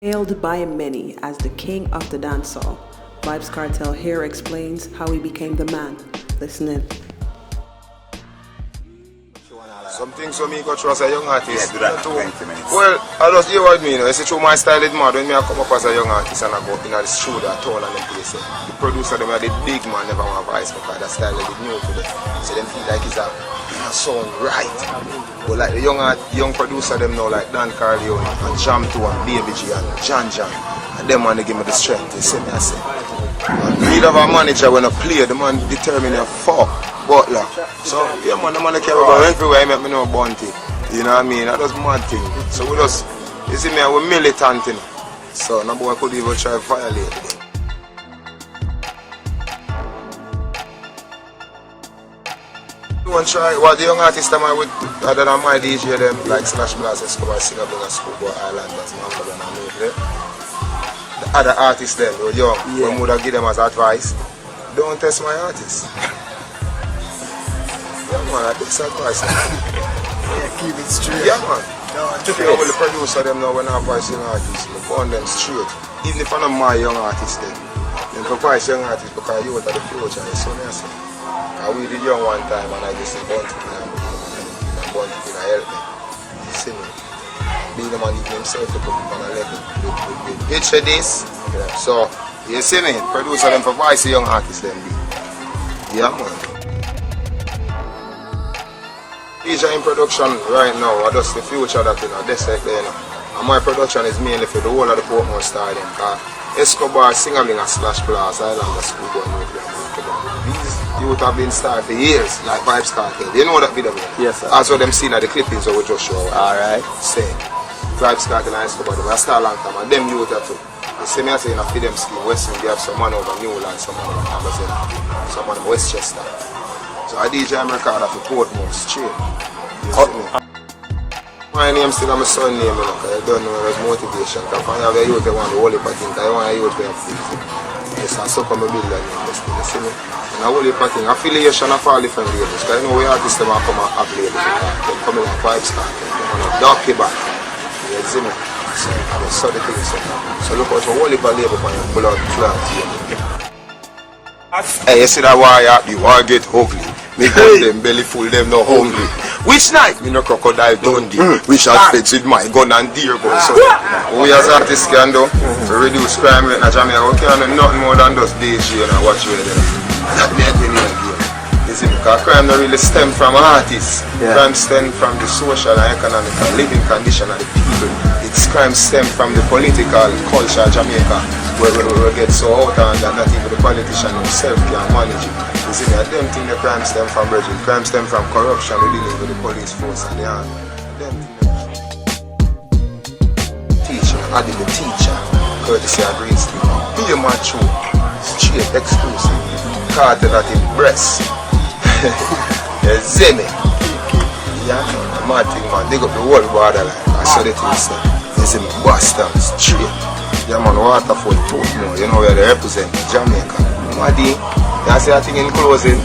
Hailed by many as the king of the dancehall, Vybz Kartel here explains how he became the man. Listen in. Some things for me go through as a young artist. Yeah, do that 20 minutes. Well, I just hear what I mean. It's through my style is mad when me I come up as a young artist and I go up in the studio, town and the place. The producer them are the big man never want voice because that style is new to them. So them feel like it's a sound right. But like the young producer them now like Dan Carleone and Jam 2 and Baby G and Jan, and them man they give me the strength. You see me I say. And we have a manager when I play, the man determine a fuck. Butler. So yeah man, the man that carry about everywhere, he make me know bounty. You know what I mean? That was mad thing. So we just, you see me, we're militant, you know. So no boy could even try to violate it. Don't try what the young artists am I with other than my DJ them like Slash Blast, Escobar, Singer, Bling, Schoolboy Islanders, Manfred and Amir. The other artists them, they're young, we would have give them as advice. Don't test my artists. Yeah man, that's advice. Yeah, keep it straight. Yeah man. No, I will producer them now when I voice young artists. I go on them straight. Even if I'm not my young artist then can voice young artists because you are the future. So I say. We did young one time and I just say bounty and bounty help me. You see me? Being the man even himself to put me on a level with picture this. Yeah. So you see me? Producer them for voice young artists then be. Yeah man. DJ in production right now, I just the future that you know, that's like there, you know. And my production is mainly for the whole of the Portmore style then. Escobar, Singer, Bling, Slash Blast, Islander, Schoolboy, these youth have been started for years, like Vybz Kartel. You know that video? Yes sir. Also them seen at the clippings that we just show. Alright. Say, Vybz Kartel and Escobar, they start a long time and them youth are too. You see me I say in a feed them scheme, Western, they have some man over Newland, some man over Amazon, some man over Westchester. So Adidja Azim Palmer for Portmore straight. My name still my son name, you know, because I don't know there's motivation. Because I have a youth that want the whole heap of things, I want a youth to have things. Yes, I suck on my build that name, you see me? And a whole heap of things. Affiliation of all different labels. Because I know we artists that come and have labels. They come in like Vybz Kartel, Darky back. You see me? So I saw the things. So look out for a whole heap of label and you pull out the flat here. Hey, you see that war get ugly. Me gun them belly full, them no hungry. Which night? Me no crocodile Dundee. We shall fetch with my gun and deer gun. So we as artists can do reduce crime rate in Jamaica. We can't do nothing more than just DJ and watch you there. That me again in again. You see, because crime not really stem from artists. Crime stem from the social and economic and living condition of the people. It's crime stem from the political culture of Jamaica. Where we get so out and that not even the politician himself can manage it. You see, I don't think the crime stem from Bridget. Crime stem from corruption we dealing with the police force and the army. Teacher, I did the teacher, courtesy of Green Street. Be a macho, straight, exclusive. Cartel at him breast. You see me? Yeah, man, mad thing, man. Dig up the whole borderline. I saw the thing, sir. You see me? Boston, straight. Yeah, man, Waterford, Portmore. You know where they represent Jamaica. Maddy. I say a thing in closing.